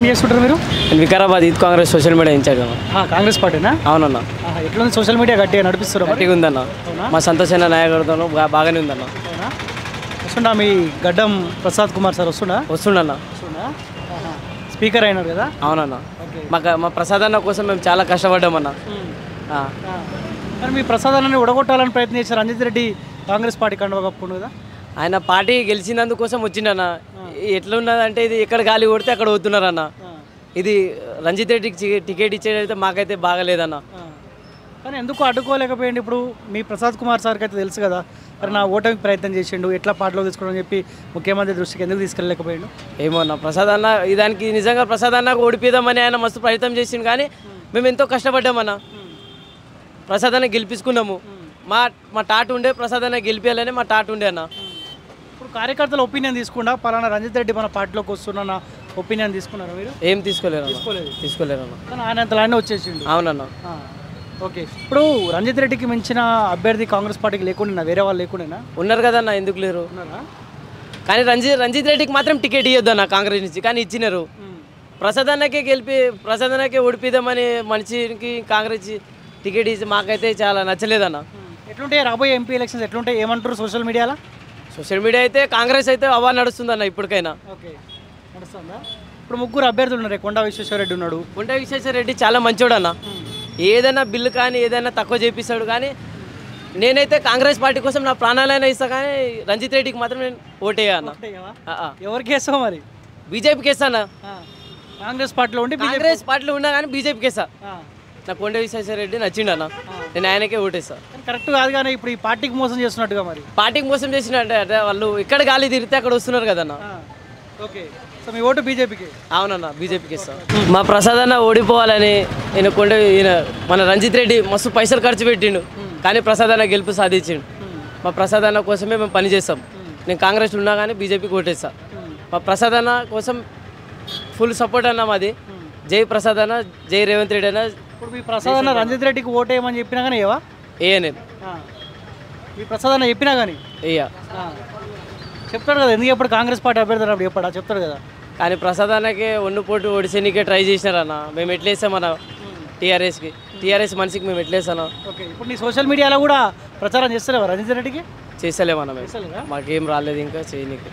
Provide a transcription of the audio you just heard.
చేసుకుంటారు మీరు? Vikarabad youth Congress social media incharge అన్న. కాంగ్రెస్ పార్టీనా? అవునన్నా. ఎట్లా సోషల్ మీడియా గట్టిగా నడిపిస్తారు? గట్టిగా ఉందన్న. మా సంతోషమైన నాయకుడితో బాగానే ఉందన్న. వస్తుండా మీ గడ్డం ప్రసాద్ కుమార్ సార్? వస్తుండన్న. స్పీకర్ అయినారు కదా? అవునన్న. మా ప్రసాద్ అన్న కోసం మేము చాలా కష్టపడ్డామన్న. మరి మీ ప్రసాద్ అన్నని ఉడగొట్టాలని ప్రయత్నం చేశారు. రంజిత్ రెడ్డి కాంగ్రెస్ పార్టీ కండువా కప్పుకుండు కదా? ఆయన పార్టీ గెలిచినందుకోసం వచ్చిండన్న. ఎట్లున్నదంటే ఇది ఎక్కడ గాలి కొడితే అక్కడ పోతున్నారన్న. ఇది రంజిత్ రెడ్డికి టికెట్ ఇచ్చేదైతే మాకైతే బాగలేదన్న. కానీ ఎందుకు అడ్డుకోలేకపోయింది? ఇప్పుడు మీ ప్రసాద్ కుమార్ సార్కి అయితే తెలుసు కదా, మరి నా ఓటమికి ప్రయత్నం చేసిండు, ఎట్లా పార్టీలో తీసుకోవడం చెప్పి ముఖ్యమంత్రి దృష్టికి ఎందుకు తీసుకెళ్ళలేకపోయాడు? ఏమో అన్న, ప్రసాద్ అన్న దానికి నిజంగా ప్రసాద్ అన్నకు ఓడిపిద్దామని ఆయన మస్తు ప్రయత్నం చేసిండు. కానీ మేము ఎంతో కష్టపడ్డామన్న. ప్రసాద్ అన్న గెలిపించుకున్నాము. మా టాట్ ఉండే ప్రసాద్ అన్న గెలిపించాలని మా టాట్ ఉండే అన్న. ఇప్పుడు కార్యకర్తల ఒపీనియన్ తీసుకుండా పలానా రంజిత్ రెడ్డి మన పార్టీలోకి వస్తున్న ఒపీనియన్ తీసుకున్నారా మీరు? ఏం తీసుకోలేరు అన్న. కానీ ఆయన అంతలానే వచ్చేసిండు. అవునన్న. ఓకే, ఇప్పుడు రంజిత్ రెడ్డికి మించిన అభ్యర్థి కాంగ్రెస్ పార్టీకి లేకుండా వేరే వాళ్ళు లేకుండా ఉన్నారు కదన్న. ఎందుకు లేరు? కానీ రంజిత్ రెడ్డికి మాత్రం టికెట్ ఇవ్వద్దు అన్న కాంగ్రెస్ నుంచి. కానీ ఇచ్చినారు. ప్రసాద్ అన్నకే ఓడిపిద్దామని మనిషికి కాంగ్రెస్ టికెట్ ఇచ్చి మాకైతే చాలా నచ్చలేదన్న. ఎట్లుంటాయి రాబోయే ఎంపీ ఎలక్షన్స్? ఎట్లుంటాయి ఏమంటారు సోషల్ మీడియాలో? సోషల్ మీడియా అయితే కాంగ్రెస్ అయితే అవా నడుస్తుందన్న ఇప్పటికైనా. ఓకే, నడుస్తుందా? ఇప్పుడు ముగ్గురు అభ్యర్థులు ఉన్నారు. కొండా విశ్వేశ్వరరెడ్డి ఉన్నాడు. కొండా విశ్వేశ్వరరెడ్డి చాలా మంచోడు అన్న. ఏదైనా బిల్లు కానీ ఏదైనా తక్కువ చేపిస్తాడు. కానీ నేనైతే కాంగ్రెస్ పార్టీ కోసం నా ప్రాణాలైనా ఇస్తా. కానీ రంజిత్ రెడ్డికి మాత్రం నేను ఓటేయా అన్న. ఎవరికి వేస్తావు మరి? బీజేపీకి వేస్తాను. కాంగ్రెస్ పార్టీలో ఉండి కాంగ్రెస్ పార్టీలో ఉన్నా కానీ బీజేపీకి వేస్తా. నాకు కొండా విశ్వేశ్వరరెడ్డి నచ్చిండు అన్న. నేను ఆయనకే ఓటేస్తా. కరెక్ట్ కాదు కానీ ఇప్పుడు ఈ పార్టీకి మోసం చేస్తున్నట్టుగా మరి? పార్టీకి మోసం చేసినట్టే అంటే వాళ్ళు ఇక్కడ గాలి తిరిగితే అక్కడ వస్తున్నారు కదన్న. ఓకే, సో మీ ఓటు బీజేపీకి? అవునన్న, బీజేపీకి ఇస్తాం. మా ప్రసాద్ అన్న ఓడిపోవాలని ఈయన మన రంజిత్ రెడ్డి మస్తు పైసలు ఖర్చు పెట్టిండు. కానీ ప్రసాద్ అన్న గెలుపు సాధించిండు. మా ప్రసాద్ అన్న కోసమే మేము పనిచేస్తాం. నేను కాంగ్రెస్లో ఉన్నా కానీ బీజేపీకి ఓటేస్తా. మా ప్రసాద్ అన్న కోసం ఫుల్ సపోర్ట్ అన్న మాది. జై ప్రసాద్ అన్న, జై రేవంత్ రెడ్డి అన్న. ఇప్పుడు మీ ప్రసాద్ అన్న రంజిత్ రెడ్డికి ఓటేయమని చెప్పినా కానీ ఏవా? నేను మీ ప్రసాద్ అన్న చెప్పినా కానీ చెప్తాడు కదా. ఎందుకు ఎప్పుడు కాంగ్రెస్ పార్టీ అభ్యర్థి అప్పుడు చెప్పాడా? చెప్తాడు కదా. కానీ ప్రసాద్ అన్నకే పోటు ఓడిసేనికే ట్రై చేసినారన్న. మేము ఎట్లేస్తాం అన్న టీఆర్ఎస్ మనిషికి మేము ఎట్లేస్తాను. ఓకే, ఇప్పుడు నీ సోషల్ మీడియాలో కూడా ప్రచారం చేస్తలేవా రంజిత్ రెడ్డికి? చేస్తలేమన్నా మేము. మాకేం రాలేదు ఇంకా చేయనీకి.